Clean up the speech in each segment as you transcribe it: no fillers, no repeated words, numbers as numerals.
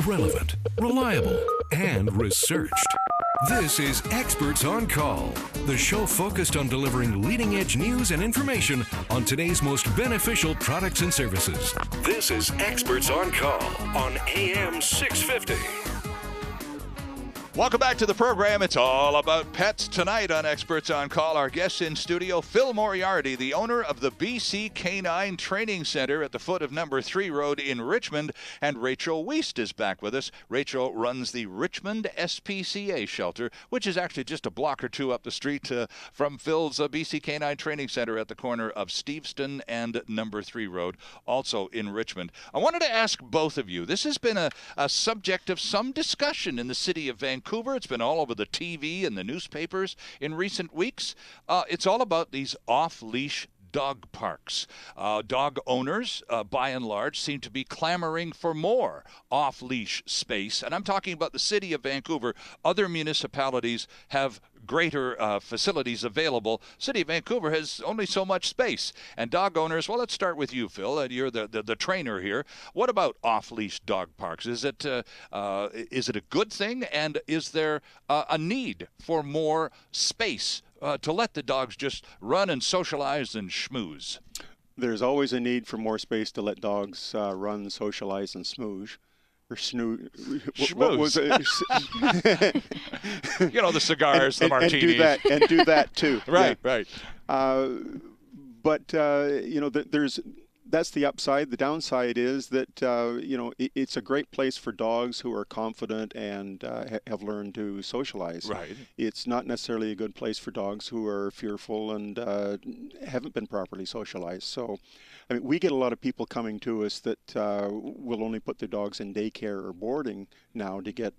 relevant, reliable, and researched. This is Experts on Call, the show focused on delivering leading-edge news and information on today's most beneficial products and services. This is Experts on Call on AM 650. Welcome back to the program. It's all about pets tonight on Experts on Call. Our guests in studio, Phil Moriarty, the owner of the BC Canine Training Center at the foot of No. 3 Road in Richmond, and Rachel Wiest is back with us. Rachel runs the Richmond SPCA shelter, which is actually just a block or two up the street from Phil's BC Canine Training Center at the corner of Steveston and No. 3 Road, also in Richmond. I wanted to ask both of you, this has been a subject of some discussion in the city of Vancouver. It's been all over the TV and the newspapers in recent weeks. It's all about these off-leash dog parks. Dog owners, by and large, seem to be clamoring for more off-leash space. And I'm talking about the city of Vancouver. Other municipalities have greater facilities available. City of Vancouver has only so much space. And dog owners, well, let's start with you, Phil. You're the trainer here. What about off-leash dog parks? Is it a good thing? And is there a need for more space to let the dogs just run and socialize and schmooze? There's always a need for more space to let dogs run, socialize, and smooze. Or schmooze. What was it? You know, the cigars, the martinis. And do that too. Right, yeah. Right. But you know, that's the upside. The downside is that you know, it's a great place for dogs who are confident and have learned to socialize. Right. It's not necessarily a good place for dogs who are fearful and haven't been properly socialized. So, I mean, we get a lot of people coming to us that will only put their dogs in daycare or boarding now to get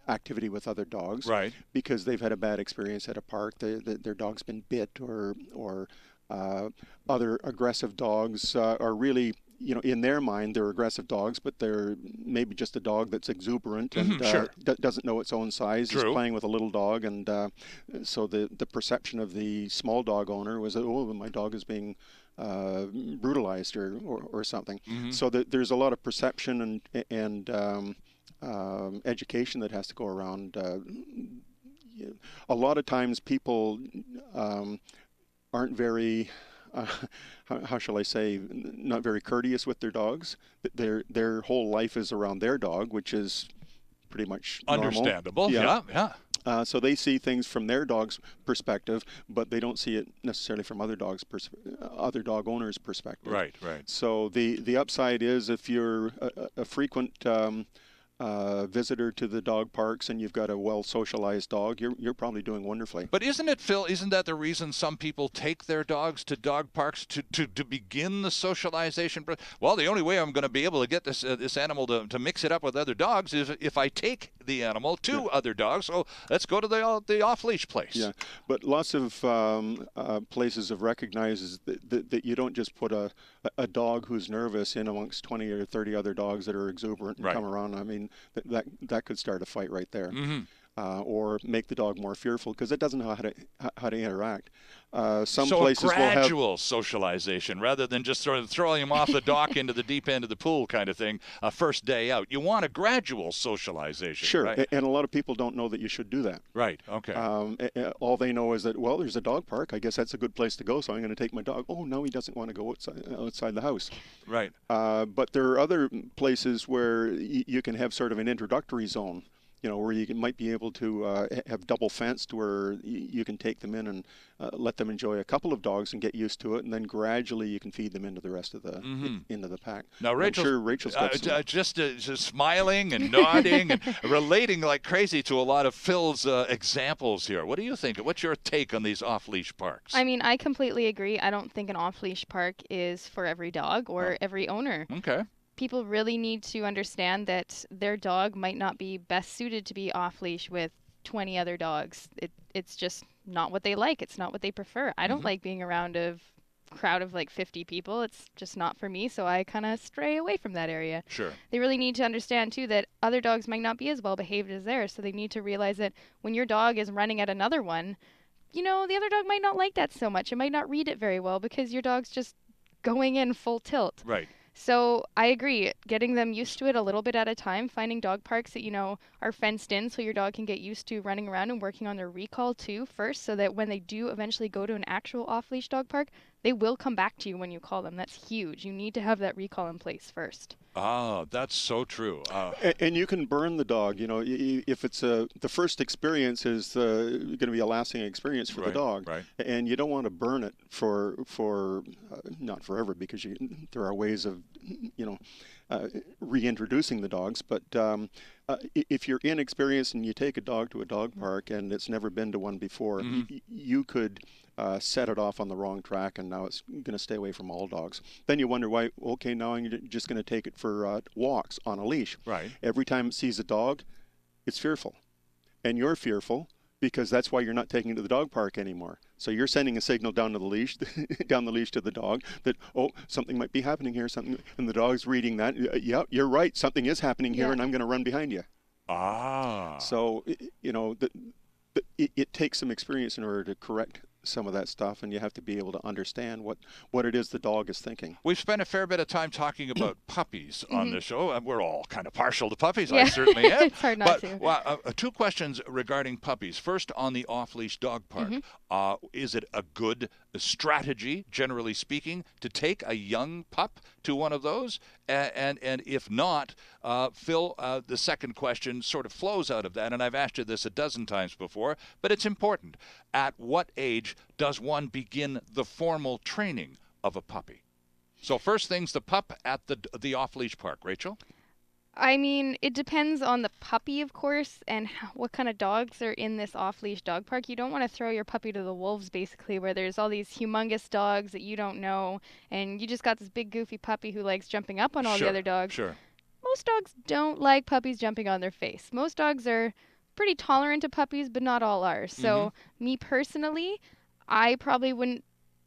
activity with other dogs. Right. Because they've had a bad experience at a park. Their dog's been bit or other aggressive dogs are really, you know, in their mind, they're aggressive dogs, but they're maybe just a dog that's exuberant and sure. Doesn't know its own size. True. Is playing with a little dog, and so the perception of the small dog owner was that, oh, my dog is being brutalized or something. Mm-hmm. So there's a lot of perception and education that has to go around. A lot of times people aren't very, how shall I say, not very courteous with their dogs. Their whole life is around their dog, which is pretty much normal. Understandable. Yeah. So they see things from their dog's perspective, but they don't see it necessarily from other dog owners' perspective. Right. So the upside is if you're a frequent visitor to the dog parks and you've got a well-socialized dog, you're probably doing wonderfully. But isn't it, Phil, isn't that the reason some people take their dogs to dog parks to begin the socialization? Well, the only way I'm going to be able to get this animal to mix it up with other dogs is if I take the animal to other dogs. So let's go to the off-leash place. Yeah, but lots of places have recognized that you don't just put a dog who's nervous in amongst 20 or 30 other dogs that are exuberant and come around. I mean, that could start a fight right there. Mm-hmm. Or make the dog more fearful because it doesn't know how to interact. Some places will have gradual socialization rather than just sort of throwing him off the dock into the deep end of the pool kind of thing. First day out, you want a gradual socialization. Sure, right? And a lot of people don't know that you should do that. Right. Okay. All they know is that, well, there's a dog park. I guess that's a good place to go, so I'm going to take my dog. Oh, no, he doesn't want to go outside the house. Right. But there are other places where you can have sort of an introductory zone. You know, where you might be able to have double fenced where you can take them in and let them enjoy a couple of dogs and get used to it, and then gradually you can feed them into the rest of the into the pack. Now, Rachel's got just smiling and nodding and relating like crazy to a lot of Phil's examples here. What do you think? What's your take on these off-leash parks? I mean, I completely agree. I don't think an off-leash park is for every dog or every owner. Okay. People really need to understand that their dog might not be best suited to be off-leash with 20 other dogs. It's just not what they like. It's not what they prefer. I don't like being around a crowd of like 50 people. It's just not for me, so I kind of stray away from that area. Sure. They really need to understand, too, that other dogs might not be as well behaved as theirs, so they need to realize that when your dog is running at another one, you know, the other dog might not like that so much. It might not read it very well because your dog's just going in full tilt. Right. So I agree. Getting them used to it a little bit at a time, finding dog parks that, are fenced in so your dog can get used to running around and working on their recall too first, so that when they do eventually go to an actual off-leash dog park, they will come back to you when you call them. That's huge. You need to have that recall in place first. Ah, that's so true. And you can burn the dog. If it's the first experience is going to be a lasting experience for the dog, right. And you don't want to burn it for not forever, because there are ways of reintroducing the dogs. But if you're inexperienced and you take a dog to a dog park and it's never been to one before, you could set it off on the wrong track, and now it's going to stay away from all dogs. Then you wonder why, okay, now I'm just going to take it for walks on a leash. Right. Every time it sees a dog, it's fearful. And you're fearful because that's why you're not taking it to the dog park anymore. So you're sending a signal down to the leash, down the leash to the dog that, oh, something might be happening here, and the dog's reading that. Yeah, you're right, something is happening here, and I'm going to run behind you. Ah. So, it takes some experience in order to correct some of that stuff, and you have to be able to understand what it is the dog is thinking. We've spent a fair bit of time talking about puppies on the show, and we're all kind of partial to puppies. Yeah. I certainly am. It's hard not to. Well, two questions regarding puppies. First, on the off-leash dog park, is it a good strategy, generally speaking, to take a young pup to one of those? And if not, Phil, the second question sort of flows out of that, and I've asked you this a dozen times before, but it's important. At what age does one begin the formal training of a puppy? So first things, the pup at the off-leash park. Rachel? I mean, it depends on the puppy, of course, and what kind of dogs are in this off-leash dog park. You don't want to throw your puppy to the wolves, basically, where there's all these humongous dogs that you don't know, and you just got this big, goofy puppy who likes jumping up on all the other dogs. Sure. Most dogs don't like puppies jumping on their face. Most dogs are pretty tolerant of puppies, but not all are. So me personally, I probably wouldn't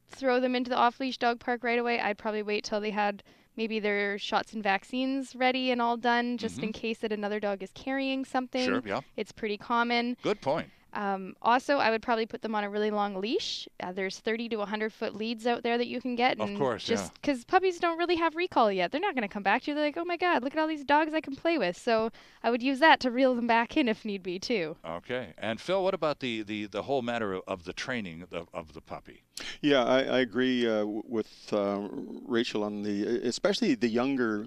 throw them into the off-leash dog park right away. I'd probably wait till they had maybe their shots and vaccines ready and all done, just in case that another dog is carrying something. Sure, yeah. It's pretty common. Good point. Also, I would probably put them on a really long leash. There's 30 to 100-foot leads out there that you can get. Of course, just because puppies don't really have recall yet. They're not going to come back to you. They're like, oh my God, look at all these dogs I can play with. So I would use that to reel them back in if need be, too. Okay. And Phil, what about the whole matter of the training of the puppy? Yeah, I agree with Rachel on especially the younger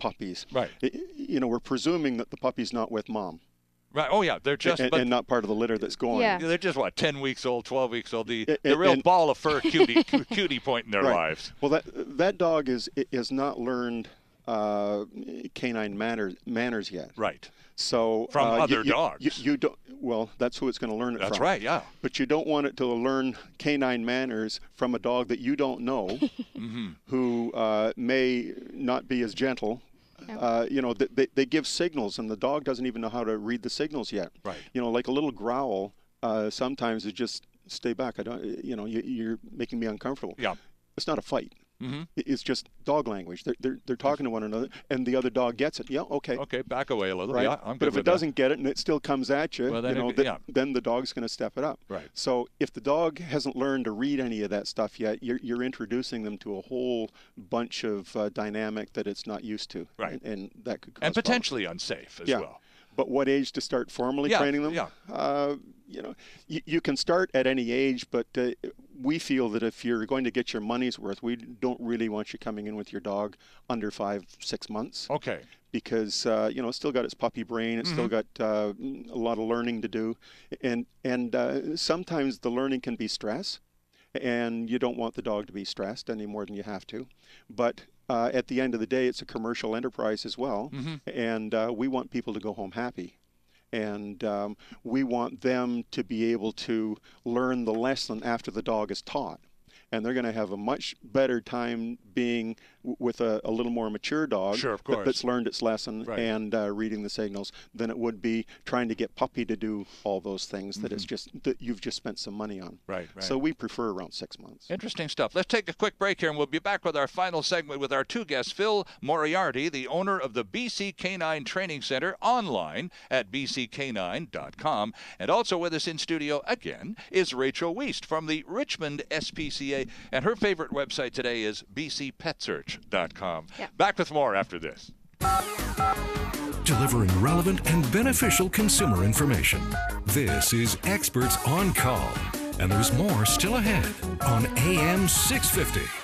puppies. Right. We're presuming that the puppy's not with mom. Right. Oh, yeah. They're just and not part of the litter that's going. Yeah. They're just 10 weeks old, 12 weeks old. The real ball of fur cutie point in their lives. Well, that dog is not learned canine manners yet. Right. So from other dogs. You don't. Well, that's who it's going to learn it from. That's right. Yeah. But you don't want it to learn canine manners from a dog that you don't know, who may not be as gentle. They give signals, and the dog doesn't even know how to read the signals yet. Right. Like a little growl. Sometimes it just stay back. I don't. You're making me uncomfortable. Yeah. It's not a fight. It's just dog language. They're talking to one another, and the other dog gets it. Yeah. Okay. Okay. Back away a little. Right. Yeah. I'm good but if it doesn't get it and it still comes at you, well, then then the dog's going to step it up. Right. So if the dog hasn't learned to read any of that stuff yet, you're introducing them to a whole bunch of dynamic that it's not used to. Right. And that could cause and potentially unsafe as well. But what age to start formally training them? Yeah. You can start at any age, but we feel that if you're going to get your money's worth, we don't really want you coming in with your dog under 5-6 months. Okay. Because it's still got its puppy brain, it's still got a lot of learning to do, and sometimes the learning can be stress, and you don't want the dog to be stressed any more than you have to. But at the end of the day, it's a commercial enterprise as well, and we want people to go home happy. And we want them to be able to learn the lesson after the dog is taught. And they're going to have a much better time being with a little more mature dog that's learned its lesson and reading the signals than it would be trying to get puppy to do all those things that you've just spent some money on. Right. So we prefer around 6 months. Interesting stuff. Let's take a quick break here, and we'll be back with our final segment with our two guests, Phil Moriarty, the owner of the BC Canine Training Center, online at bccanine.com. And also with us in studio again is Rachel Wiest from the Richmond SPCA today. And her favorite website today is bcpetsearch.com. Yep. Back with more after this. Delivering relevant and beneficial consumer information. This is Experts on Call. And there's more still ahead on AM 650.